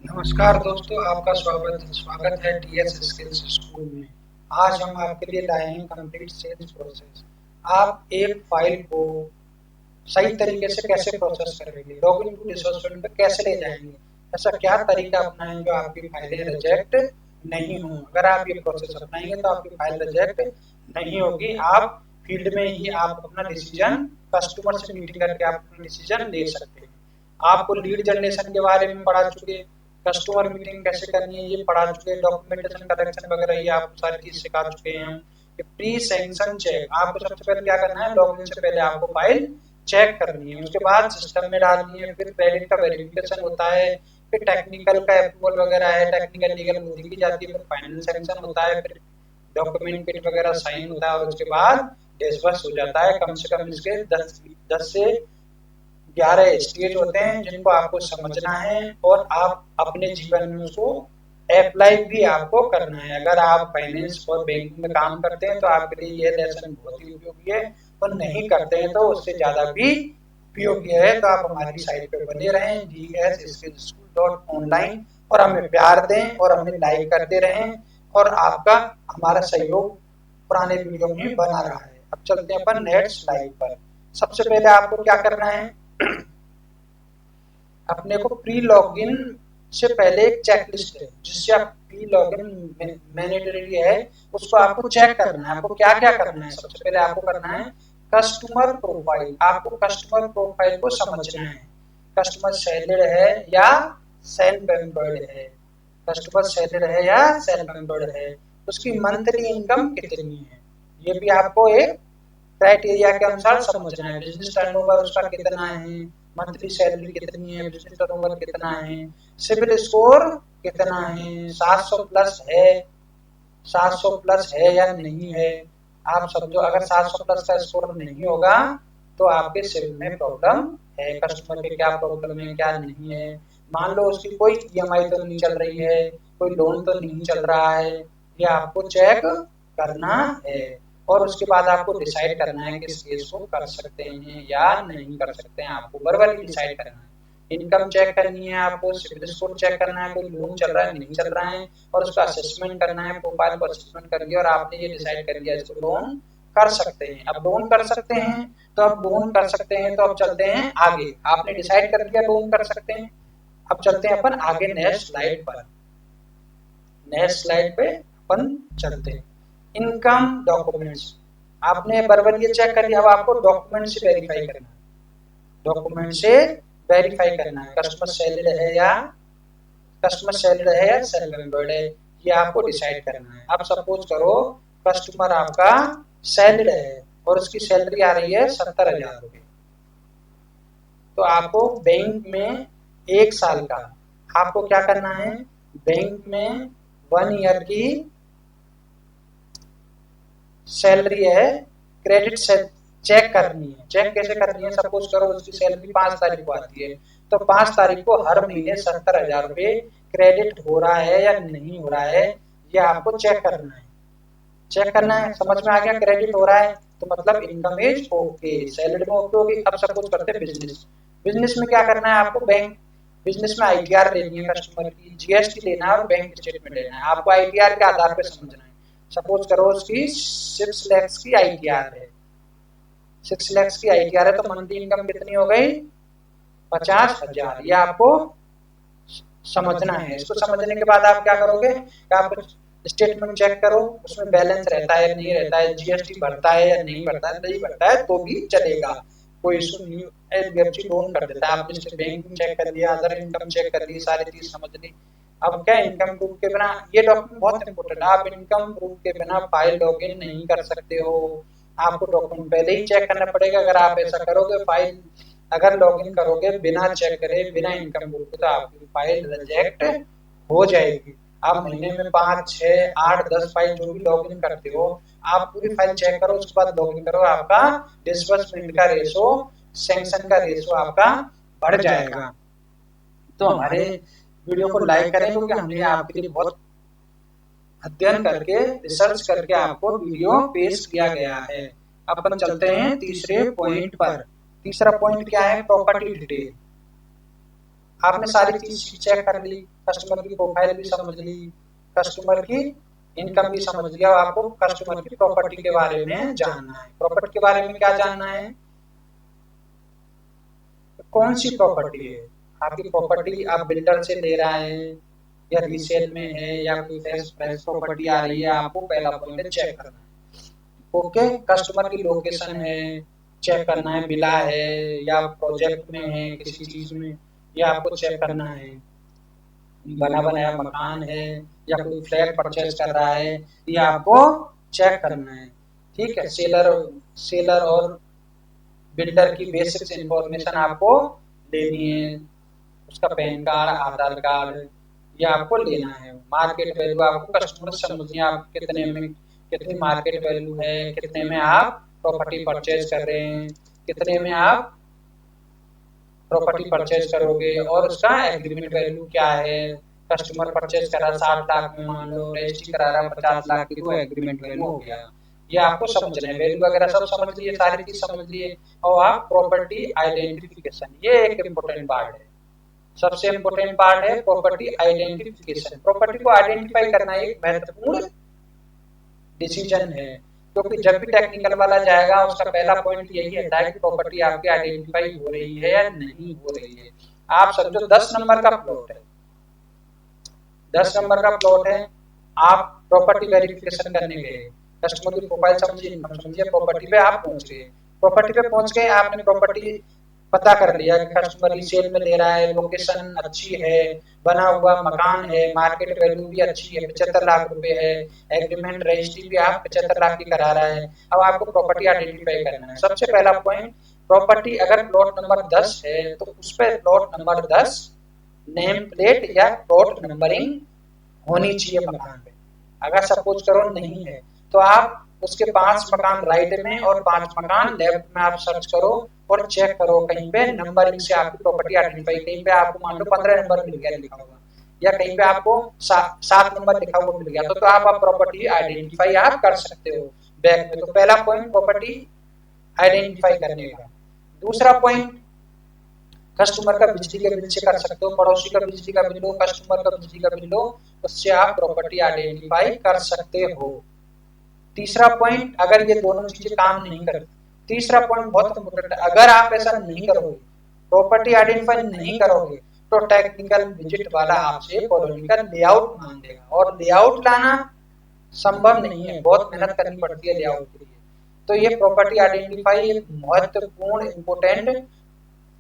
नमस्कार दोस्तों, आपका स्वागत है टीएस स्किल्स स्कूल में। आज हम आपके लिए लाए हैं कंप्लीट सेल्स प्रोसेस। आप एक फाइल को सही तरीके से कैसे प्रोसेस करेंगे, लॉगिन टू डिस्कशन पे कैसे ले जाएंगे, ऐसा क्या तरीका अपनाएंगे जो आपकी फाइलें रिजेक्ट नहीं हों। अगर आप ये प्रोसेस अपनाएंगे तो आपकी फाइल रिजेक्ट नहीं होगी। आप फील्ड में ही आप अपना डिसीजन कस्टमर से मीटिंग करके आप अपना डिसीजन ले सकते हैं। आपको लीड जनरेशन के बारे में पढ़ा चुके, कस्टमर मीटिंग कैसे करनी है ये पढ़ा चुके, डॉक्यूमेंटेशन करेक्शन वगैरह ये आपको सारी चीज सिखा चुके हैं हम। प्री सैंक्शन चेक, आपको सबसे पहले क्या करना है, लॉगिन से पहले आपको फाइल चेक करनी है, उसके बाद सिस्टम में डालनी है, फिर क्रेडिट का वेरिफिकेशन होता है, फिर टेक्निकल का अप्रूवल वगैरह है, टेक्निकल लीगल देखी जाती है, फिर फाइनल सैंक्शन होता है, फिर डॉक्यूमेंट किट वगैरह साइन होता है और उसके बाद डिस्बर्स हो जाता है। कम से कम इसके 10 से 11 स्टेज होते हैं जिनको आपको समझना है और आप अपने जीवन में उसको अप्लाई भी आपको करना है। अगर आप फाइनेंस और बैंकिंग में काम करते हैं तो आपके लिए ये लेसन बहुत ही उपयोगी है, और नहीं करते हैं तो उससे ज्यादा भी उपयोगी है। तो आप हमारी साइट पे बने रहें dsskillschool.online और हमें प्यार दें और हमें लाइक करते रहें, और आपका हमारा सहयोग पुराने वीडियो में बना रहा है। अब चलते हैं अपन नेक्स्ट स्लाइड पर। सबसे पहले आपको क्या करना है, अपने को प्री लॉगिन से पहले एक चेकलिस्ट है जिससे आप प्री लॉगिन मैंडेटरी है, उसको आपको चेक करना है। आपको क्या क्या करना है, सबसे पहले आपको करना है कस्टमर प्रोफाइल। आपको कस्टमर प्रोफाइल को समझना है, कस्टमर सैलरी है या सेल्फ एम्प्लॉयड है, कस्टमर सैलरी है या सेल्फ एम्प्लॉयड है, उसकी मंथली इनकम कितनी है, ये भी आपको एक क्राइटेरिया के अनुसार समझना है। बिजनेस टर्नओवर उसका कितना है, मंथली सैलरी कितनी है, बिजनेस टर्नओवर कितना है, सिविल स्कोर कितना है, 700 प्लस है, 700 प्लस है या नहीं है। आप समझो अगर 700 प्लस का स्कोर नहीं होगा तो आपके सिविल में प्रॉब्लम है, कस्टमर के क्या प्रॉब्लम है क्या नहीं है। मान लो उसकी कोई ईएमआई तो नहीं चल रही है, कोई लोन तो नहीं चल रहा है, ये आपको चेक करना है। और उसके बाद आपको डिसाइड करना है कि इस केस को कर सकते हैं या नहीं कर सकते हैं, आपको वर्बली डिसाइड करना है। इनकम चेक करनी है, आपको सिविल स्कोर चेक करना है, कोई लोन चल रहा है नहीं चल रहा है, और उसका असेसमेंट करना है, प्रोफाइल को असेसमेंट करके, और आपने ये डिसाइड कर लिया इसको लोन कर सकते हैं। अब लोन कर सकते हैं तो अब लोन कर सकते हैं तो अब चलते हैं आगे। आपने डिसाइड कर लिया लोन कर सकते हैं, अब चलते हैं अपन आगे नेक्स्ट स्लाइड पर। नेक्स्ट स्लाइड पे अपन चलते हैं, इनकम डॉक्यूमेंट्स। आपने बराबर ये चेक कर लिया, अब आपको डॉक्यूमेंट से वेरीफाई करना है, डॉक्यूमेंट से वेरीफाई करना है कस्टमर सैलरी है या सेल्फ एम्प्लॉयड है, ये आपको डिसाइड करना है। अब सपोज करो कस्टमर आपका सैलरी है और उसकी सैलरी आ रही है 70,000 रुपये, तो आपको बैंक में 1 साल का आपको क्या करना है, बैंक में 1 ईयर की सैलरी है क्रेडिट से चेक करनी है। चेक कैसे करनी है, सपोज करो उसकी सैलरी 5 तारीख को आती है, तो 5 तारीख को हर महीने 70,000 रुपये क्रेडिट हो रहा है या नहीं हो रहा है, ये आपको चेक करना है। चेक करना है, समझ में आ गया, क्रेडिट हो रहा है तो मतलब इनकम इज ओके, सैलरी में ओके होगी। अब सपोज करते हैं बिजनेस, बिजनेस में क्या करना है आपको, बैंक बिजनेस में आईटीआर लेनी है कस्टमर की, जीएसटी लेना है और बैंक स्टेटमेंट लेना है। आपको आईटीआर के आधार पे समझना है। सपोज करो उसकी 6 लाख की आईटीआर है, 6 लाख की आईटीआर है, तो मंथली इनकम कितनी हो गई, 50,000। ये आपको समझना है। इसको समझने के बाद आप क्या करोगे, आप स्टेटमेंट चेक करो उसमें बैलेंस रहता है नहीं रहता है, जीएसटी भरता है या नहीं भरता है, नहीं भरता है तो भी चलेगा, कोई इशू नहीं। एनबीएफसी लोन कर देता है, आपने बैंकिंग चेक कर लिया, अदर इनकम चेक कर ली, सारी चीज समझ ली। अब क्या, इनकम प्रूफ के बिना, ये डॉक्यूमेंट बहुत इंपॉर्टेंट है, आप इनकम प्रूफ के बिना फाइल लॉगिन नहीं कर सकते हो। आपको डॉक्यूमेंट पहले ही चेक करना पड़ेगा। अगर आप ऐसा करोगे, फाइल अगर लॉगिन करोगे बिना चेक करे बिना इनकम प्रूफ के, तो आपकी फाइल रिजेक्ट हो जाएगी। आप महीने में 5, 6, 8, 10 फाइल जो भी लॉगिन करते हो, आप पूरी फाइल चेक करो, उसके बाद लॉगिन करो, आपका डिसबर्समेंट का रेशो, सैंक्शन का रेशो आपका बढ़ जाएगा। तो हमारे वीडियो को लाइक करें क्योंकि हमने आपके लिए बहुत अध्ययन करके रिसर्च करके आपको वीडियो पेश किया गया है। अपन चलते हैं तीसरे पॉइंट पर। तीसरा पॉइंट क्या है, प्रॉपर्टी डिटेल। आपने सारी चीज चेक कर ली, कस्टमर की प्रोफाइल भी समझ ली, कस्टमर की इनकम भी समझ लिया, आपको कस्टमर की प्रॉपर्टी के बारे में जानना है। प्रॉपर्टी के बारे में क्या जानना है, कौन सी प्रॉपर्टी है आपकी, प्रॉपर्टी आप बिल्डर से ले रहा है या रीसेल में है या कोई फ्रेश प्रॉपर्टी आ रही है, आपको पहला पॉइंट चेक करना है। ओके, कस्टमर की लोकेशन है चेक करना है, मिला है या प्रोजेक्ट में है किसी चीज में, या आपको चेक करना है। बना बनाया मकान है या कोई फ्लैट परचेज कर रहा है, ये आपको चेक करना है। ठीक है, सेलर सेलर और बिल्डर की बेसिक इंफॉर्मेशन आपको लेनी है, उसका पैन कार्ड, आधार कार्ड, ये आपको लेना है। मार्केट वैल्यू आपको कस्टमर से समझनी है, आप कितने में, कितनी मार्केट वैल्यू है, कितने में आप प्रॉपर्टी परचेज कर रहे हैं, कितने में आप प्रॉपर्टी परचेज करोगे और उसका एग्रीमेंट वैल्यू क्या है। कस्टमर परचेज करा 60 लाख में, मान लो रजिस्ट्री करा रहा 50 लाख की, तो एग्रीमेंट वैल्यू हो गया। ये आपको समझना है, वैल्यू वगैरह सब समझ लिए, सारी चीज समझ लिए। और आप प्रॉपर्टी आइडेंटिफिकेशन, ये एक इम्पोर्टेंट पार्ट है, सबसे इम्पोर्टेंट पार्ट है प्रॉपर्टी आइडेंटिफिकेशन। प्रॉपर्टी को आइडेंटिफाई करना एक महत्वपूर्ण डिसीजन है, क्योंकि जब भी टेक्निकल वाला जाएगा उसका पहला पॉइंट यही रहता है कि प्रॉपर्टी आपकी आइडेंटिफाई हो रही है या नहीं हो रही है। आप समझो 10 नंबर का प्लॉट है, 10 नंबर का प्लॉट है, आप प्रॉपर्टी वेरिफिकेशन करने गए, कस्टमर की प्रोफाइल समझिए, समझिए, प्रॉपर्टी पे आप पहुंच गए, प्रॉपर्टी पे पहुंच गए, आपने प्रॉपर्टी पता कर लिया कि कस्टमर रीसेल में ले रहा है, लोकेशन अच्छी है, बना हुआ मकान है, मार्केट वैल्यू भी अच्छी है, 75 लाख रुपए है, एग्रीमेंट रजिस्ट्री भी आप 75 लाख की करा रहा है। अब आपको प्रॉपर्टी आइडेंटिफाई करना है। सबसे पहला पॉइंट, प्रॉपर्टी अगर प्लॉट नंबर 10 है तो उस पर प्लॉट नंबर 10 नेम प्लेट या प्लॉट नंबरिंग होनी चाहिए मकान पे। अगर सपोज करो नहीं है तो आप उसके 5 मकान राइट में और 5 मकान लेफ्ट में आप सर्च करो और चेक करो कहीं पे नंबरिंग से आपकी प्रॉपर्टी आइडेंटिफाई, कहीं पे आपको मान लो 15 नंबर मिल गया लिखा हुआ, या कहीं पे आपको 7 नंबर लिखा हुआ मिल गया, तो आप प्रॉपर्टी आइडेंटिफाई आप कर सकते हो बैक में। तो पहला पॉइंट प्रॉपर्टी आइडेंटिफाई करने का। दूसरा पॉइंट, कस्टमर का बिजली का बिल से कर सकते हो, पड़ोसी का बिजली का बिल हो, कस्टमर का बिजली का बिल हो, उससे आप प्रॉपर्टी आइडेंटिफाई कर सकते हो। तीसरा पॉइंट, अगर ये दोनों चीजें काम नहीं करती, तीसरा पॉइंट बहुत इंपॉर्टेंट है, अगर आप ऐसा नहीं करोगे, प्रॉपर्टी आइडेंटिफाई नहीं करोगे, तो टेक्निकल विजिट वाला आपसे कॉलोनी का लेआउट मांग देगा, और लेआउट लाना संभव नहीं है, बहुत मेहनत करनी पड़ती है लेआउट के लिए। तो ये प्रॉपर्टी आइडेंटिफाई एक महत्वपूर्ण इंपोर्टेंट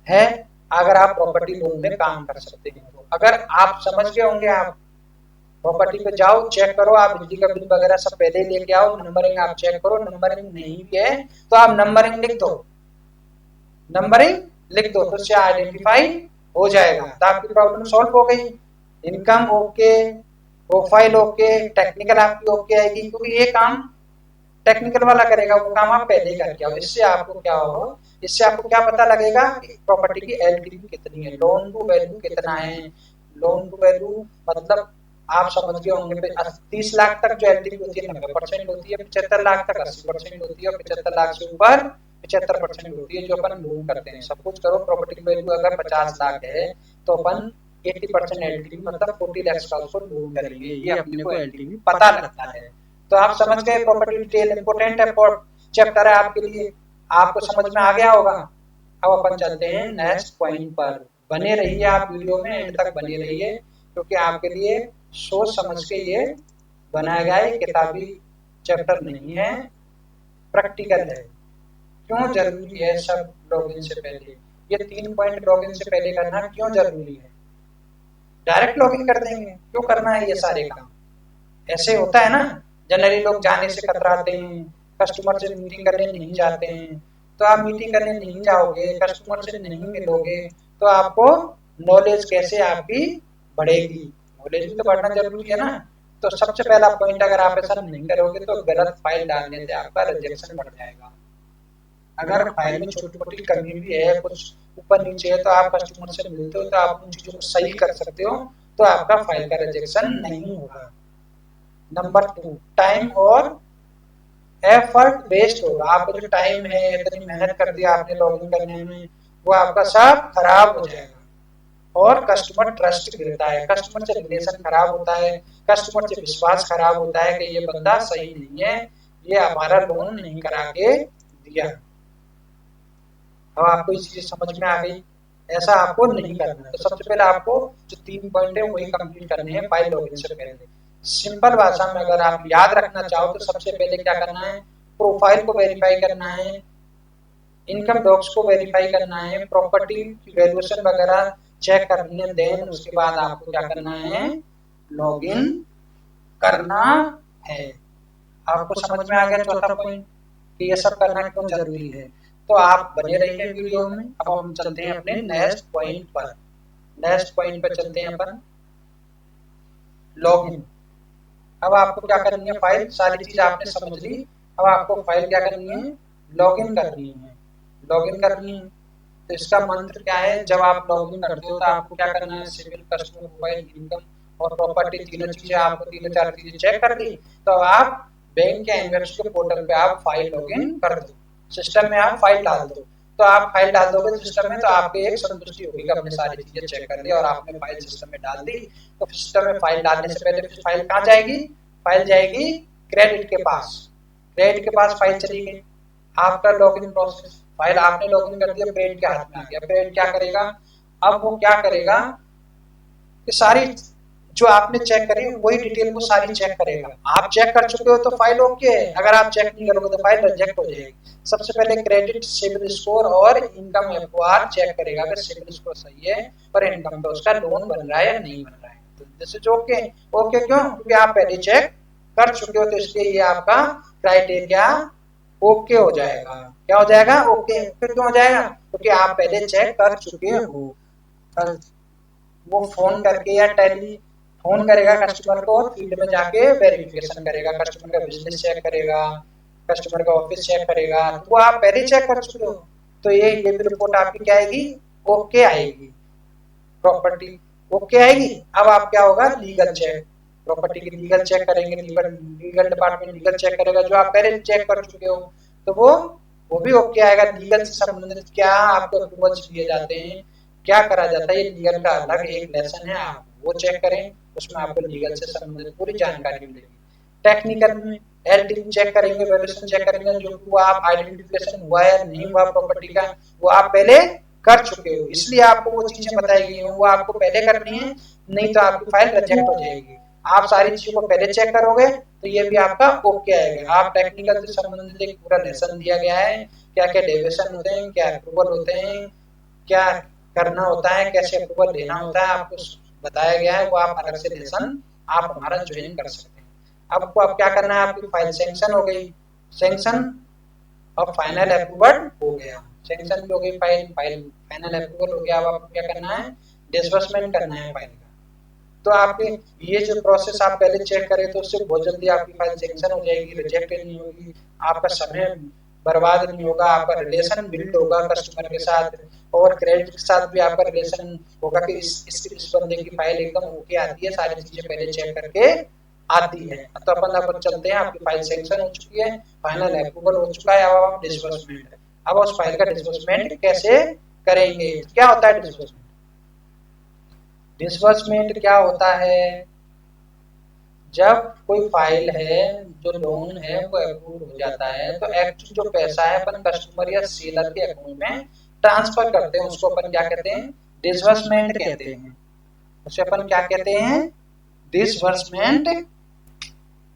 है अगर आप प्रॉपर्टी लोन में काम कर सकते हैं तो। अगर आप समझ गए होंगे, आप प्रॉपर्टी पे जाओ, चेक करो, आप बिजली का बिल वगैरह सब पहले लेके आओ, नंबरिंग आप चेक करो, नंबरिंग नहीं भी है तो आप नंबरिंग लिख दो, नंबरिंग लिख दो, तो उससे आइडेंटिफाई हो जाएगा, तो आपकी प्रॉब्लम सॉल्व हो गई। Income okay, profile okay, technical आपकी ओके आएगी, क्योंकि ये काम टेक्निकल वाला करेगा, वो काम आप पहले करके आओ। इससे आपको क्या होगा, इससे आपको क्या पता लगेगा कि प्रॉपर्टी की एलटीवी कितनी है, लोन टू वैल्यू कितना है। लोन टू वैल्यू मतलब आप समझ गए होंगे, 30 लाख तक जो एलटीवी होती है 90% होती है, 75 लाख तक 80% होती है, और 75 लाख से ऊपर 75% होती है जो अपन लोन करते हैं। सपोज करो प्रॉपर्टी की वैल्यू अगर 50 लाख है तो अपन 80% एलटीवी मतलब 40 लाख का उसको लोन करेंगे, ये अपने को एलटीवी पता लगता है। तो आप समझ गए प्रॉपर्टी डिटेल इंपोर्टेंट है, चैप्टर है आपके लिए, आपको समझ में आ गया होगा। अब अपन चलते हैं नेक्स्ट पॉइंट पर, बने रहिए आप वीडियो में, एंड तक बने रहिए, क्योंकि आपके लिए सोच समझ के ये बनाया गया है, किताबी चैप्टर नहीं है, प्रैक्टिकल है। क्यों जरूरी है सब लॉगिन से पहले, ये 3 पॉइंट लॉगिन से पहले करना क्यों जरूरी है। डायरेक्ट लॉगिन कर देंगे, क्यों करना है ये सारे काम, ऐसे होता है ना, जनरली लोग जाने से कतराते हैं, कस्टमर से मीटिंग करने नहीं जाते हैं। तो आप मीटिंग करने नहीं जाओगे, कस्टमर से नहीं मिलोगे, तो आपको नॉलेज कैसे आपकी बढ़ेगी, नॉलेज भी तो बढ़ना जरूरी है ना। तो सबसे पहला पॉइंट, अगर आप ऐसा नहीं करोगे तो गलत फाइल डालने से आपका रिजेक्शन बढ़ जाएगा। अगर फाइल में छोटी छोटी कमी भी है, कुछ ऊपर नीचे है, तो आप कस्टमर से मिलते हो तो आप उन चीजों को सही कर सकते हो, तो आपका फाइल का रिजेक्शन नहीं होगा। नंबर 2, टाइम और एफर्ट वेस्ट होगा, आपका जो टाइम है, इतनी मेहनत कर दिया आपने लॉगिन करने में, वो आपका सब खराब हो जाएगा। और कस्टमर ट्रस्ट गिरता है, कस्टमर से रिलेशन खराब होता है, कस्टमर से विश्वास खराब होता है कि ये बंदा सही नहीं है, ये हमारा लोन नहीं करा के दिया। अब आपको ये चीज समझ में आ गई, ऐसा आपको नहीं करना है। तो सबसे पहले आपको जो 3 पॉइंट है वही कंप्लीट करने हैं फाइल लॉगिन से पहले। सिंपल भाषा में अगर आप याद रखना चाहो तो सबसे पहले क्या करना है, प्रोफाइल को वेरीफाई करना है, इनकम डॉक्स को वेरीफाई करना है, प्रॉपर्टी की वैल्यूएशन वगैरह चेक करनी है, देन उसके बाद आपको क्या करना है, लॉगिन करना है। आपको समझ में आ गया चौथा पॉइंट कि ये सब करना क्यों जरूरी है। तो आप बने रहिए वीडियो में। अब हम चलते हैं अपने नेक्स्ट पॉइंट पर। नेक्स्ट पॉइंट पर चलते हैं अपन, लॉगिन। अब आपको क्या करनी है, फाइल सारी चीज आपने समझ ली, अब आपको फाइल क्या करनी है, लॉगिन करनी है। लॉगिन करनी है तो इसका मंत्र क्या है, जब आप लॉगिन करते हो तो आपको क्या करना है, सिविल, कस्टमर प्रोफाइल, इनकम और प्रॉपर्टी तीनों चीजें, आपको तीनों चार चीजें चेक कर दी तो आप बैंक या इन्वेस्ट के पोर्टल पे आप फाइल लॉगिन कर दो, सिस्टम में आप फाइल डाल दो। तो आप फाइल डाल दोगे सिस्टम में तो आपको एक संतुष्टि होगी कि आपने सारी चीजें चेक कर ली और आपने फाइल सिस्टम में डाल दी। तो सिस्टम में फाइल डालने से पहले फिर फाइल कहाँ जाएगी, फाइल जाएगी क्रेडिट के पास। क्रेडिट के पास फाइल चली गई, आपका लॉगिन प्रोसेस, फाइल आपने लॉगिन कर दिया, क्रेडिट के हाथ में आ गया। क्रेडिट क्या करेगा, अब वो क्या करेगा कि सारी जो आपने चेक करी वही डिटेल वो सारी चेक करेगा। आप चेक कर चुके हो तो फाइल ओके है, अगर आप चेक नहीं करोगे तो फाइल रिजेक्ट हो जाएगी। सबसे पहले क्रेडिट, सिविल स्कोर और इनकम एफओआर चेक करेगा, अगर सिविल स्कोर सही है और इनकम पे उसका लोन बन रहा है या नहीं बन रहा है। तो दिस इज ओके। ओके क्यों, क्योंकि आप पहले चेक कर चुके हो, तो इसलिए ये आपका क्राइटेरिया ओके हो जाएगा। क्या हो जाएगा, ओके। फिर क्यों हो जाएगा, क्योंकि आप पहले चेक कर चुके हो। वो फोन करके या टेली फोन करेगा कस्टमर को और फील्ड में जाके वेरिफिकेशन करेगा, कस्टमर का बिजनेस चेक करेगा, कस्टमर का ऑफिस चेक करेगा, तो वो आप पहले चेक कर चुके हो। तो ये भी रिपोर्ट आपकी क्या आएगी, ओके आएगी। प्रॉपर्टी ओके आएगी। अब आप क्या होगा, लीगल चेक, प्रॉपर्टी की लीगल चेक करेंगे, लीगल डिपार्टमेंट लीगल चेक करेगा जो आप पहले चेक कर चुके हो, तो वो भी ओके आएगा। लीगल से संबंधित क्या आपको अप्रूवल्स दिए जाते हैं, क्या करा जाता है, ये लीगल का अलग एक लेसन है, आप वो चेक करें, उसमें आपको लीगल से संबंधित पूरी जानकारी मिलेगी। टेक्निकल में एलटी चेक करेंगे, वैल्यूएशन चेक करेंगे, जो वो आप आइडेंटिफिकेशन हुआ या नहीं हुआ प्रॉपर्टी का, वो आप पहले कर चुके हो, इसलिए आपको वो चीजें बताई गई हैं, वो आपको पहले करनी है, नहीं तो आपकी फाइल रिजेक्ट हो जाएगी। आप सारी चीजों को पहले चेक करोगे तो ये भी आपका ओके आएगा। आप टेक्निकल से संबंधित एक पूरा लेसन दिया गया है, क्या क्या डेविएशन होते हैं, क्या अप्रूवल होते हैं, क्या करना होता है, कैसे अप्रूवल लेना होता है, आपको बताया गया है। वो आप अलग से लेसन आप हमारा ज्वाइन कर सकते हैं। आपको अब क्या करना है, आपकी फाइल सैंक्शन हो गई, सैंक्शन और फाइनल अप्रूवल हो गया, सैंक्शन हो गई फाइल, फाइनल अप्रूवल हो गया। अब आपको क्या करना है, डिसबर्समेंट करना है फाइल का। तो आपके ये जो प्रोसेस आप पहले चेक करें तो उससे बहुत जल्दी आपकी फाइल सैंक्शन हो जाएगी, रिजेक्ट नहीं होगी, आपका समय बर्बाद नहीं होगा, आपका रिलेशन बिल्ड होगा कस्टमर के साथ, और क्रेडिट के साथ भी आपका रिलेशन होगा कि इस बंदे की फाइल एकदम ओके आती है, सारी चीजें पहले चेक करके आती है। तो अपन चलते हैं, आपकी फाइल सैंक्शन हो चुकी है, फाइनल अप्रूवल हो चुका है, अब आप डिसबर्समेंट, अब उस फाइल का डिसबर्समेंट कैसे करेंगे। क्या होता है डिसबर्समेंट, डिसबर्समेंट क्या होता है, जब कोई फाइल है जो लोन है वो अप्रूव हो जाता है तो एक्चुअली जो पैसा है अपन कस्टमर या सेलर के अकाउंट में ट्रांसफर करते हैं, उसको अपन क्या कहते हैं, डिसबर्समेंट कहते हैं। उसे अपन क्या कहते हैं, डिसबर्समेंट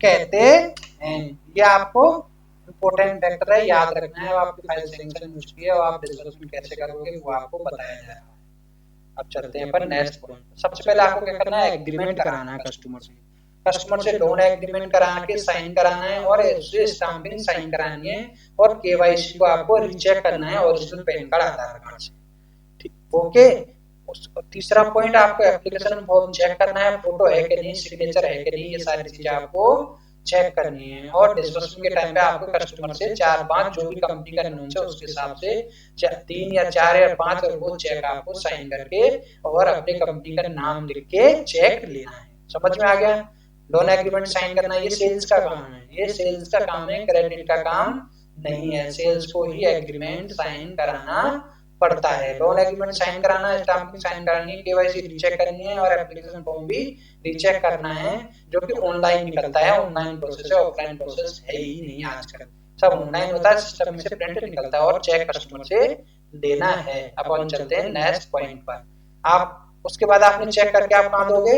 कहते हैं। ये आपको इम्पोर्टेंट फैक्टर है, याद रखना है। आपकी फाइल सैंक्शन हो चुकी है और आप डिसबर्समेंट कैसे करोगे वो आपको बताया जाएगा। अब चलते हैं अपन नेक्स्ट पॉइंट। सबसे पहले आपको क्या करना है, एग्रीमेंट कराना है कस्टमर से, कस्टमर से लोन एग्रीमेंट करा के साइन कराना है और उससे स्टाम्पिंग साइन करानी है और केवाईसी को आपको रीचेक करना है ओरिजिनल पैन कार्ड, आधार कार्ड से। ठीक, ओके। तीसरा पॉइंट, आपको एप्लीकेशन फॉर्म चेक करना है, फोटो है कि नहीं, सिग्नेचर है कि नहीं, ये सारी चीजें आपको चेक करनी है। और डिस्बर्समेंट के टाइम पे आपको कस्टमर से 4-5 जो भी कंपनी का नोन है उसके हिसाब से 3 या 4 या 5 वो चेक आपको साइन करके और अपने कंपनी का नाम लिख के चेक लेना है। समझ में आ गया, लोन एग्रीमेंट साइन करना ये सेल्स का काम है, ये सेल्स का काम है, क्रेडिट का काम नहीं है। सेल्स को ही एग्रीमेंट साइन कराना पड़ता है। लोन एग्रीमेंट साइन कराना है, स्टाम्पिंग साइन करानी है, केवाईसी रीचेक करनी है और एप्लीकेशन फॉर्म भी रीचेक करना है, जो कि ऑनलाइन निकलता है। ऑनलाइन प्रोसेस है, ऑफलाइन प्रोसेस है ही नहीं आजकल, सब ऑनलाइन होता है, सिस्टम में से प्रिंट निकलता है और चेक कस्टमर से लेना है। अब हम चलते हैं नेक्स्ट पॉइंट पर। आप उसके बाद आपने चेक करके आप कहाँ दोगे?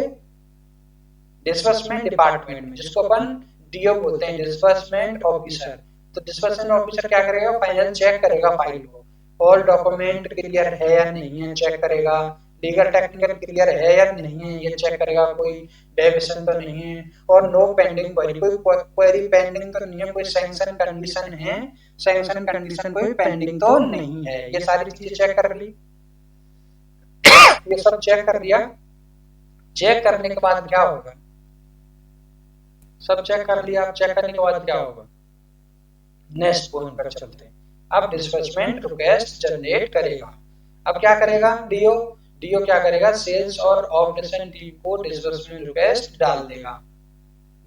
डिस्बर्समेंट डिपार्टमेंट में, जिसको अपन डीओ बोलते हैं, डिस्बर्समेंट ऑफिसर। तो डिस्बर्समेंट ऑफिसर क्या करेगा? फाइनल चेक करेगा फाइल को, ऑल डॉक्यूमेंट क्लियर है या नहीं है चेक करेगा, लीगल टेक्निकल क्लियर है या नहीं है ये चेक करेगा, कोई डेविएशन तो नहीं है, और नो पेंडिंग क्वेरी, कोई क्वेरी पेंडिंग तो नहीं है, कोई सैंक्शन कंडीशन है, सैंक्शन कंडीशन कोई पेंडिंग तो नहीं है। ये सारी चीजें चेक कर ली, ये सब चेक कर दिया। चेक करने के बाद क्या होगा? सब चेक कर लिया, आप चेक करने के बाद क्या होगा? नेक्स्ट पॉइंट पर चलते हैं। अब डिस्बर्समेंट रिक्वेस्ट जनरेट करेगा। अब क्या करेगा डीओ? डीओ क्या करेगा? सेल्स और ऑपरेशन टीम को डिस्बर्समेंट रिक्वेस्ट डाल देगा।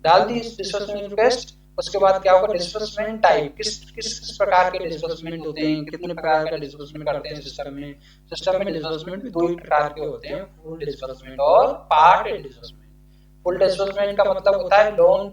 डाल दी डिस्बर्समेंट रिक्वेस्ट। उसके बाद क्या होगा? डिस्बर्समेंट टाइप, किस किस प्रकार के डिस्बर्समेंट होते हैं, कितने प्रकार का डिस्बर्समेंट करते हैं सिस्टम में। सिस्टम में डिस्बर्समेंट भी दो ही प्रकार के होते हैं, फुल डिस्बर्समेंट और पार्ट डिस्बर्समेंट। फुल डिस्बर्समेंट का मतलब होता है लोन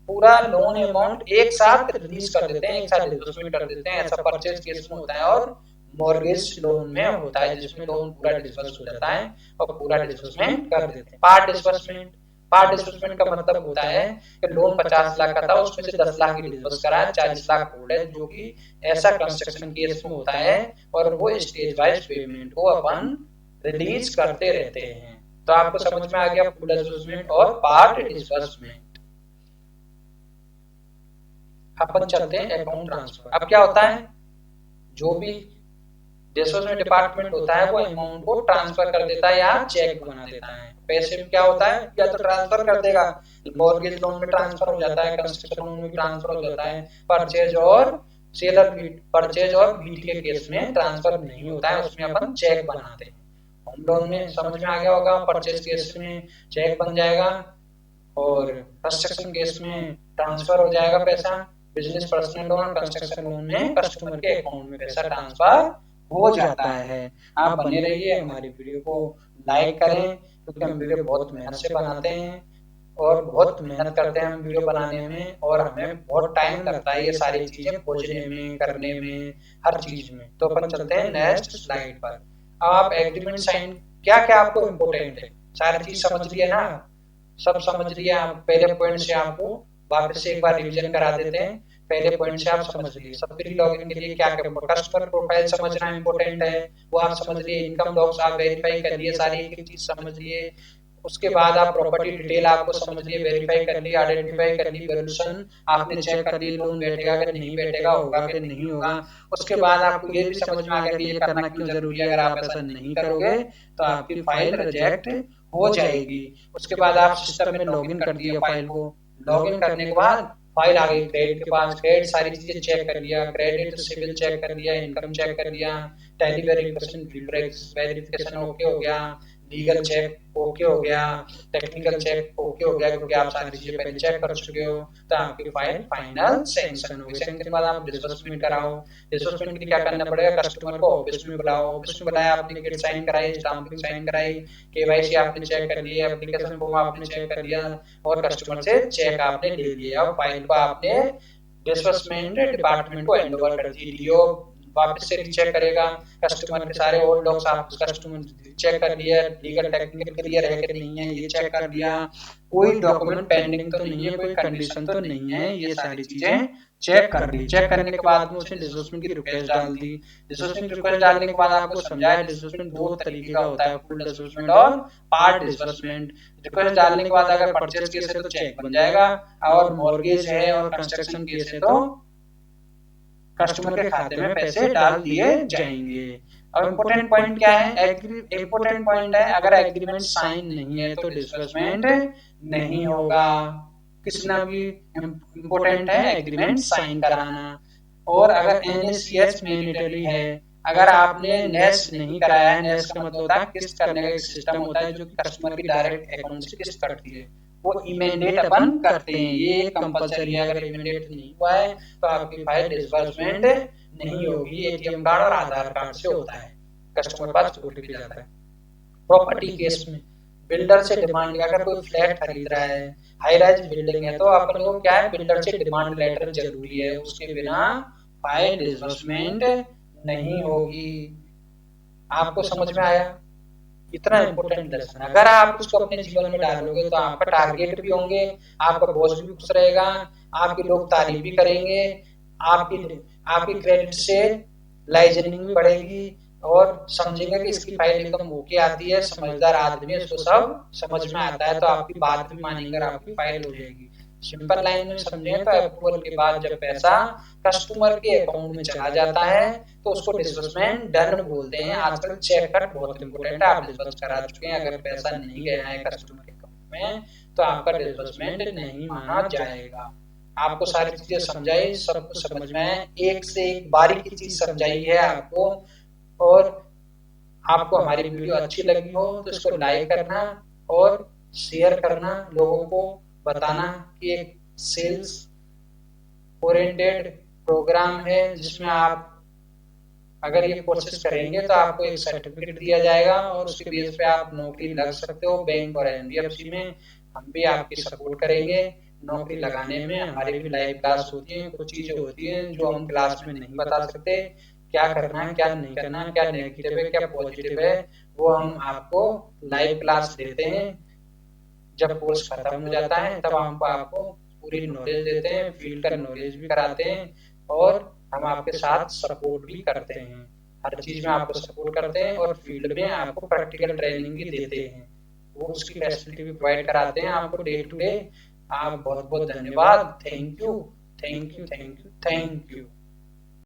पूरा लोन अमाउंट एक साथ रिलीज कर देते हैं, एक साथ डिस्बर्समेंट कर देते हैं। ऐसा परचेज केस में होता है और मॉर्गेज लोन में होता है, जिसमें लोन पूरा डिस्बर्स हो जाता है और पूरा डिस्बर्समेंट कर देते हैं। पार्ट डिस्बर्समेंट का मतलब होता है कि लोन 50 लाख का था, उसमें से 10 लाख ही डिस्बर्स करा है, 40 लाख होल्ड है, जो कि ऐसा कंस्ट्रक्शन केस में होता है और वो स्टेज वाइज पेमेंट को अपन रिलीज करते रहते हैं। तो आपको समझ में आ गया फुल डिस्बर्समेंट और पार्ट डिस्बर्समेंट। अपन चलते हैं अकाउंट ट्रांसफर। अब क्या होता है? जो भी डिस्बर्समेंट डिपार्टमेंट होता है वो अमाउंट को ट्रांसफर कर देता है या चेक बना देता है। पैसे में क्या होता है? या तो ट्रांसफर कर देगा, मॉर्गेज लोन में ट्रांसफर हो जाता है, कंस्ट्रक्शन लोन में ट्रांसफर हो जाता है, परचेज और सेलर बीट, परचेज और बीट के केस में ट्रांसफर नहीं होता है, उसमें अपन चेक बनाते हैं। होम लोन में समझ में आ गया होगा, परचेज केस में चेक बन जाएगा और कंस्ट्रक्शन केस में ट्रांसफर हो जाएगा पैसा। बिजनेस पर्सनल लोन और कंस्ट्रक्शन लोन में कस्टमर के अकाउंट में पैसा ट्रांसफर हो जाता है। आप बने रहिए, हमारी वीडियो को लाइक करें, क्योंकि हम वीडियो बहुत मेहनत से बनाते हैं और बहुत मेहनत करते हैं हम वीडियो बनाने में, और हमें बहुत टाइम लगता है ये सारी चीजें खोजने में, करने में, हर चीज में। तो अपन चलते हैं नेक्स्ट स्लाइड पर। आप एग्रीमेंट साइन, क्या क्या आपको इम्पोर्टेंट है, सारी चीज समझ लिया ना? सब समझ लिया? आप पहले पॉइंट से आपको वापस से एक बार रिवीजन करा देते हैं। पहले पॉइंट से आप समझ लिए, सब फ्री लॉगिन के लिए क्या क्या, कस्टमर प्रोफाइल समझना इंपॉर्टेंट है, वो आप समझ लिए। इनकम लॉग्स आप वेरीफाई कर लिए, सारी एक एक चीज समझ लिए। उसके बाद आप प्रॉपर्टी डिटेल आपको समझ लिए, वेरीफाई कर लिया, आइडेंटिफाई कर ली, वैल्यूएशन आपने चेक कर ली, लोन बैठेगा कि नहीं बैठेगा, होगा कि नहीं होगा। उसके बाद आपको ये भी समझ में आ गया कि ये करना क्यों जरूरी है, अगर आप ऐसा नहीं करोगे तो आपकी फाइल रिजेक्ट हो जाएगी। उसके बाद आप सिस्टम में लॉगिन कर दिया फाइल को, लॉगिन करने के बाद फाइल आ गई क्रेडिट के पास, क्रेडिट सारी चीजें चेक कर लिया, क्रेडिट सिविल चेक कर लिया, इनकम चेक कर लिया, टैली वेरिफिकेशन ओके हो गया, लीगल चेक ओके हो गया, टेक्निकल चेक ओके हो गया, क्योंकि आप सारी चीजें पहले चेक कर चुके हो। तो आपकी फाइल फाइनल सैंक्शन हो गई। सैंक्शन के बाद आप डिस्बर्समेंट कराओ। डिस्बर्समेंट के लिए क्या करना पड़ेगा? कस्टमर को ऑफिस में बुलाओ, ऑफिस में बुलाया, आपने गेट साइन कराई, स्टाम्पिंग साइन कराई, केवाईसी आपने चेक कर लिया, एप्लीकेशन फॉर्म आपने चेक कर लिया और कस्टमर से चेक आपने ले लिया और फाइल को आपने डिस्बर्समेंट डिपार्टमेंट को हैंडओवर कर दी। डीओ वापस से रीचेक करेगा, कस्टमर के सारे ओल्ड डॉक्स आप कस्टमर चेक कर लिया, लीगल टेक्निकल क्लियर है कि नहीं है ये चेक कर लिया, कोई डॉक्यूमेंट पेंडिंग तो नहीं है, कोई कंडीशन तो नहीं है, ये सारी चीजें चेक कर ली। चेक करने के बाद में उसने डिस्बर्समेंट की रिक्वेस्ट डाल दी। डिस्बर्समेंट की रिक्वेस्ट डालने के बाद आपको समझाया डिस्बर्समेंट दो तरीके का होता है, फुल डिस्बर्समेंट और पार्ट डिस्बर्समेंट। रिक्वेस्ट डालने के बाद अगर परचेज केस है तो चेक बन जाएगा, और मॉर्गेज है और कंस्ट्रक्शन केस है तो कस्टमर के खाते में पैसे डाल दिए जाएंगे। अब इम्पोर्टेंट पॉइंट क्या है? इम्पोर्टेंट पॉइंट है, अगर एग्रीमेंट साइन नहीं है तो डिस्बर्समेंट नहीं होगा। कितना भी इम्पोर्टेंट है एग्रीमेंट साइन कराना। और अगर NACS मैंडेटरी है, अगर आपने नेस नहीं कराया है, नेस का मतलब होता है किस्त करने का एक सिस्टम होता है जो कि कस्टमर की डायरेक्ट अकाउंट से किस्त कटती है, वो इमेंडेट अपन करते हैं। ये कंपलसरी है, अगर इमेंडेट नहीं हुआ है तो आपकी फाइल डिसबर्समेंट नहीं होगी। एटीएम कार्ड और आधार कार्ड से होता है, कस्टमर पास ओटीपी जाता है। प्रॉपर्टी केस में बिल्डर से डिमांड, अगर कोई फ्लैट खरीद रहा है, हाई राइज बिल्डिंग है, तो अपन को क्या है, बिल्डर से डिमांड लेटर जरूरी है, उसके बिना फाइल डिसबर्समेंट नहीं होगी। आपको समझ में आया? इतना इम्पोर्टेंट लेसन। अगर आप उसको अपने जीवन में डालोगे तो आपका टारगेट भी होंगे, आपका बॉस भी खुश रहेगा, आपके लोग तारीफ भी करेंगे, आपकी आपकी क्रेडिट से लाइजनिंग भी बढ़ेगी और समझेंगे कि इसकी फाइल एकदम ओके आती है, समझदार आदमी है, उसको सब समझ में आता है, तो आपकी बात भी मानेंगे और आपकी फाइल हो जाएगी। सिंपल लाइन में समझे तो अप्रूवल के बाद जब पैसा कस्टमर के अकाउंट में चला जाता है तो उसको डिसबर्समेंट डन बोलते हैं। आजकल चेक कट बहुत इंपॉर्टेंट है, आप डिसबर्स करा चुके हैं, अगर पैसा नहीं गया है कस्टमर के अकाउंट में तो आपका डिसबर्समेंट नहीं माना जाएगा। आपको सारी चीजें समझाई, सब कुछ समझ में है, एक से एक बारीकी चीज समझाई है आपको। और आपको हमारी वीडियो अच्छी लगी हो तो इसको लाइक करना और शेयर करना, लोगों को बताना कि एक सेल्स ओरिएंटेड प्रोग्राम है जिसमें आप अगर ये कोशिश करेंगे तो आपको एक सर्टिफिकेट दिया जाएगा और उसके बेस पे आप नौकरी लग सकते हो बैंक और एनबीएफसी में। हम भी आपकी सपोर्ट करेंगे नौकरी लगाने में। हमारी भी लाइव क्लास होती है, कुछ चीजें होती हैं जो हम क्लास में नहीं बता सकते, क्या करना है क्या नहीं करना है, क्या नेगेटिव है क्या पॉजिटिव है, वो हम आपको लाइव क्लास देते हैं। जब कोर्स खत्म हो जाता है तब हम आपको पूरी नॉलेज देते हैं, फील्ड का नॉलेज भी कराते हैं और हम आपके साथ सपोर्ट भी करते हैं। हर चीज में आपको सपोर्ट करते हैं और फील्ड में आपको प्रैक्टिकल ट्रेनिंग भी देते हैं, वो उसकी फैसिलिटी भी प्रोवाइड कराते हैं आपको डे टू डे। आप बहुत बहुत धन्यवाद। Thank you, thank you, thank you, thank you.